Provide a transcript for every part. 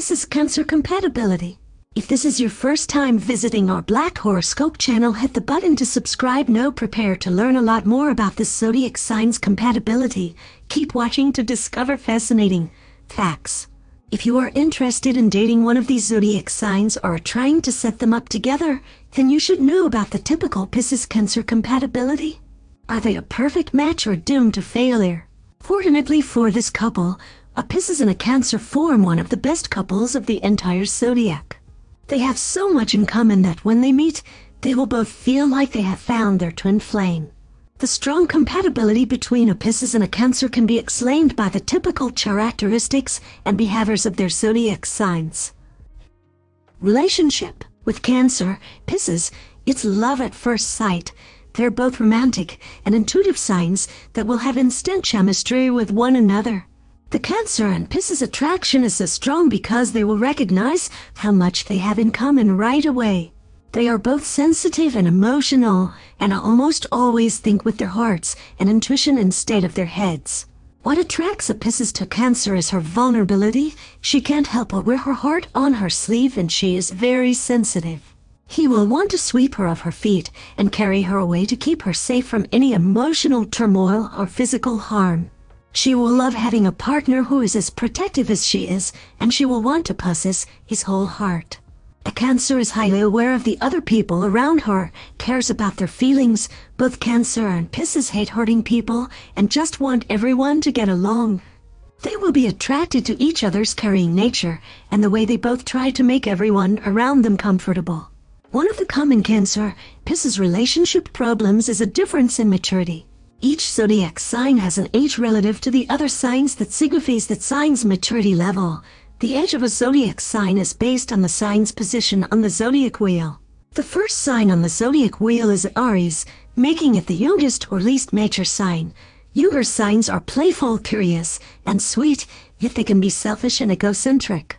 Pisces Cancer Compatibility. If this is your first time visiting our Black Horoscope channel, hit the button to subscribe. Now prepare to learn a lot more about this zodiac sign's compatibility. Keep watching to discover fascinating facts. If you are interested in dating one of these zodiac signs or are trying to set them up together, then you should know about the typical Pisces Cancer compatibility. Are they a perfect match or doomed to failure? Fortunately for this couple, a Pisces and a Cancer form one of the best couples of the entire zodiac. They have so much in common that when they meet, they will both feel like they have found their twin flame. The strong compatibility between a Pisces and a Cancer can be explained by the typical characteristics and behaviors of their zodiac signs. Relationship. With Cancer, Pisces, it's love at first sight. They're both romantic and intuitive signs that will have instant chemistry with one another. The Cancer and Pisces attraction is so strong because they will recognize how much they have in common right away. They are both sensitive and emotional, and almost always think with their hearts and intuition instead of their heads. What attracts a Pisces to Cancer is her vulnerability. She can't help but wear her heart on her sleeve, and she is very sensitive. He will want to sweep her off her feet and carry her away to keep her safe from any emotional turmoil or physical harm. She will love having a partner who is as protective as she is, and she will want to possess his whole heart. A Cancer is highly aware of the other people around her, cares about their feelings. Both Cancer and Pisces hate hurting people and just want everyone to get along. They will be attracted to each other's caring nature and the way they both try to make everyone around them comfortable. One of the common Cancer-Pisces relationship problems is a difference in maturity. Each zodiac sign has an age relative to the other signs that signifies that sign's maturity level. The age of a zodiac sign is based on the sign's position on the zodiac wheel. The first sign on the zodiac wheel is Aries, making it the youngest or least mature sign. Younger signs are playful, curious, and sweet, yet they can be selfish and egocentric.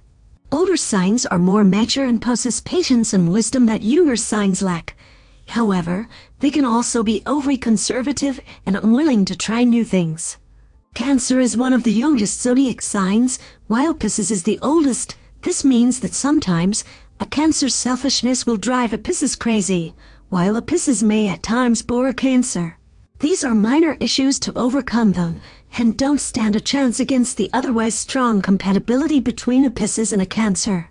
Older signs are more mature and possess patience and wisdom that younger signs lack. However, they can also be overly conservative and unwilling to try new things. Cancer is one of the youngest zodiac signs, while Pisces is the oldest. This means that sometimes a Cancer's selfishness will drive a Pisces crazy, while a Pisces may at times bore a Cancer. These are minor issues to overcome though, and don't stand a chance against the otherwise strong compatibility between a Pisces and a Cancer.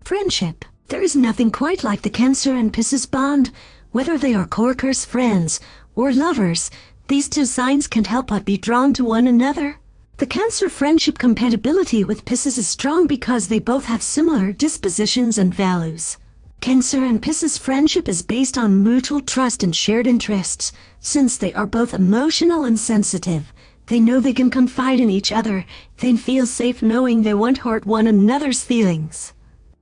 Friendship. There is nothing quite like the Cancer and Pisces bond. Whether they are coworkers, friends, or lovers, these two signs can't help but be drawn to one another. The Cancer friendship compatibility with Pisces is strong because they both have similar dispositions and values. Cancer and Pisces friendship is based on mutual trust and shared interests. Since they are both emotional and sensitive, they know they can confide in each other. They feel safe knowing they won't hurt one another's feelings.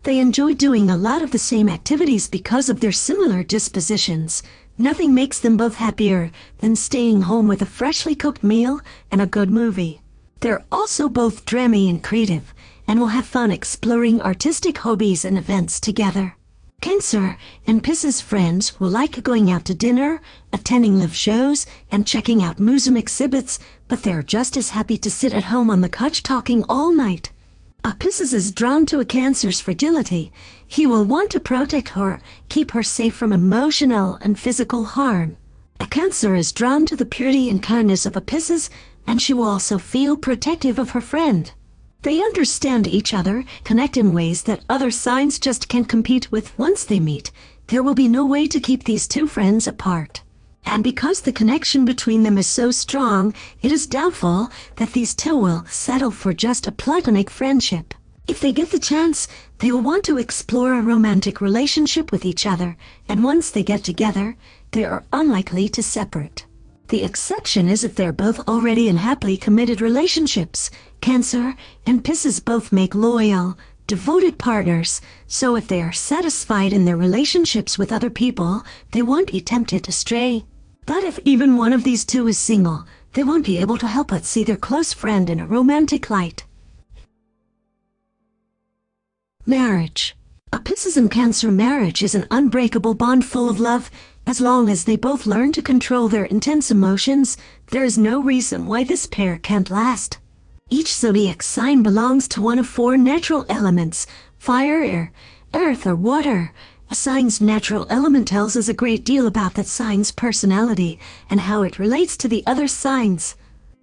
They enjoy doing a lot of the same activities because of their similar dispositions. Nothing makes them both happier than staying home with a freshly cooked meal and a good movie. They're also both dreamy and creative, and will have fun exploring artistic hobbies and events together. Cancer and Pisces friends will like going out to dinner, attending live shows, and checking out museum exhibits, but they're just as happy to sit at home on the couch talking all night. A Pisces is drawn to a Cancer's fragility. He will want to protect her, keep her safe from emotional and physical harm. A Cancer is drawn to the purity and kindness of a Pisces, and she will also feel protective of her friend. They understand each other, connect in ways that other signs just can't compete with. Once they meet, there will be no way to keep these two friends apart. And because the connection between them is so strong, it is doubtful that these two will settle for just a platonic friendship. If they get the chance, they will want to explore a romantic relationship with each other, and once they get together, they are unlikely to separate. The exception is if they're both already in happily committed relationships. Cancer and Pisces both make loyal, devoted partners, so if they are satisfied in their relationships with other people, they won't be tempted to stray. But if even one of these two is single, they won't be able to help but see their close friend in a romantic light. Marriage. A Pisces and Cancer marriage is an unbreakable bond full of love. As long as they both learn to control their intense emotions, there is no reason why this pair can't last. Each zodiac sign belongs to one of four natural elements: fire, air, earth, or water. A sign's natural element tells us a great deal about that sign's personality and how it relates to the other signs.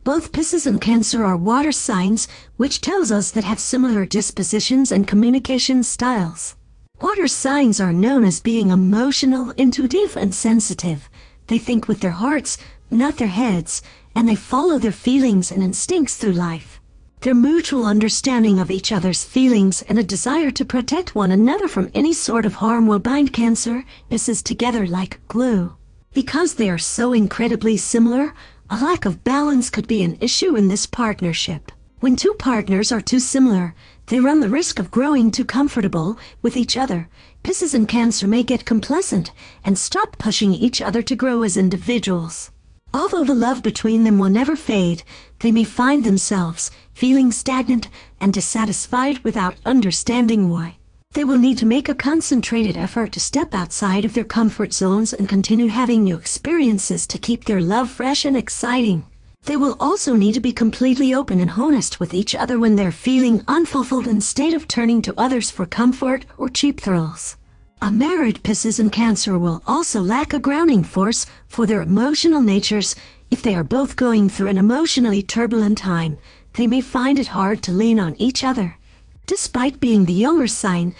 Both Pisces and Cancer are water signs, which tells us that have similar dispositions and communication styles. Water signs are known as being emotional, intuitive, and sensitive. They think with their hearts, not their heads, and they follow their feelings and instincts through life. Their mutual understanding of each other's feelings and a desire to protect one another from any sort of harm will bind Cancer, Pisces together like glue. Because they are so incredibly similar, a lack of balance could be an issue in this partnership. When two partners are too similar, they run the risk of growing too comfortable with each other. Pisces and Cancer may get complacent and stop pushing each other to grow as individuals. Although the love between them will never fade, they may find themselves feeling stagnant and dissatisfied without understanding why. They will need to make a concentrated effort to step outside of their comfort zones and continue having new experiences to keep their love fresh and exciting. They will also need to be completely open and honest with each other when they're feeling unfulfilled instead of turning to others for comfort or cheap thrills. A married Pisces and Cancer will also lack a grounding force for their emotional natures. If they are both going through an emotionally turbulent time, they may find it hard to lean on each other. Despite being the younger sign,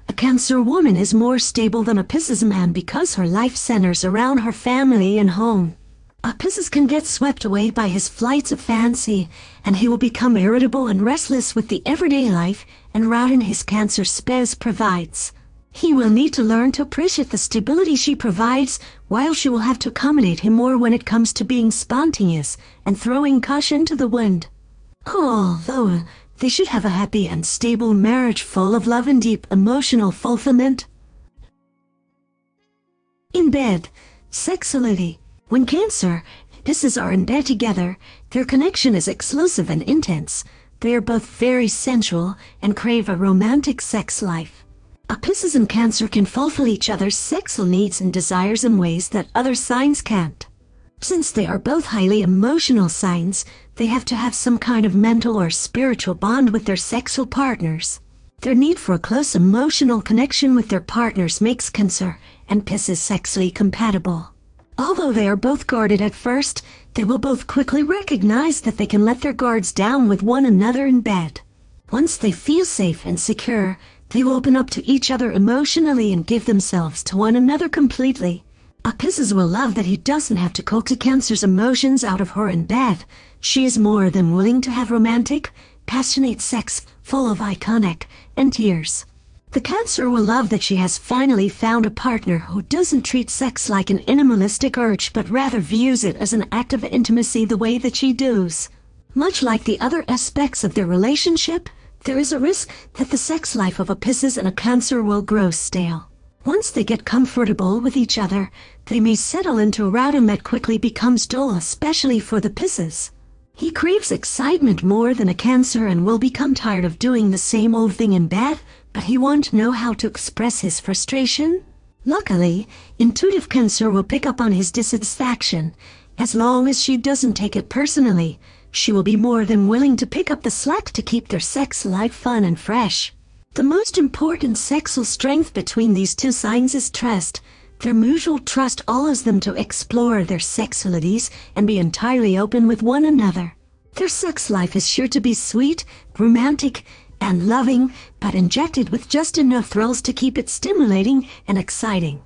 a Cancer woman is more stable than a Pisces man because her life centers around her family and home. A Pisces can get swept away by his flights of fancy, and he will become irritable and restless with the everyday life and routine his Cancer spouse provides. He will need to learn to appreciate the stability she provides, while she will have to accommodate him more when it comes to being spontaneous and throwing caution to the wind. Although they should have a happy and stable marriage full of love and deep emotional fulfillment. In bed, sexuality. When Cancer, Pisces are in bed together, their connection is exclusive and intense. They are both very sensual and crave a romantic sex life. A Pisces and Cancer can fulfill each other's sexual needs and desires in ways that other signs can't. Since they are both highly emotional signs, they have to have some kind of mental or spiritual bond with their sexual partners. Their need for a close emotional connection with their partners makes Cancer and Pisces sexually compatible. Although they are both guarded at first, they will both quickly recognize that they can let their guards down with one another in bed. Once they feel safe and secure, they will open up to each other emotionally and give themselves to one another completely. A Pisces will love that he doesn't have to coax Cancer's emotions out of her in bed. She is more than willing to have romantic, passionate sex, full of eye contact and tears. The Cancer will love that she has finally found a partner who doesn't treat sex like an animalistic urge but rather views it as an act of intimacy the way that she does. Much like the other aspects of their relationship, there is a risk that the sex life of a Pisces and a Cancer will grow stale. Once they get comfortable with each other, they may settle into a rhythm that quickly becomes dull, especially for the Pisces. He craves excitement more than a Cancer and will become tired of doing the same old thing in bed, but he won't know how to express his frustration. Luckily, intuitive Cancer will pick up on his dissatisfaction. As long as she doesn't take it personally, she will be more than willing to pick up the slack to keep their sex life fun and fresh. The most important sexual strength between these two signs is trust. Their mutual trust allows them to explore their sexualities and be entirely open with one another. Their sex life is sure to be sweet, romantic, and loving, but injected with just enough thrills to keep it stimulating and exciting.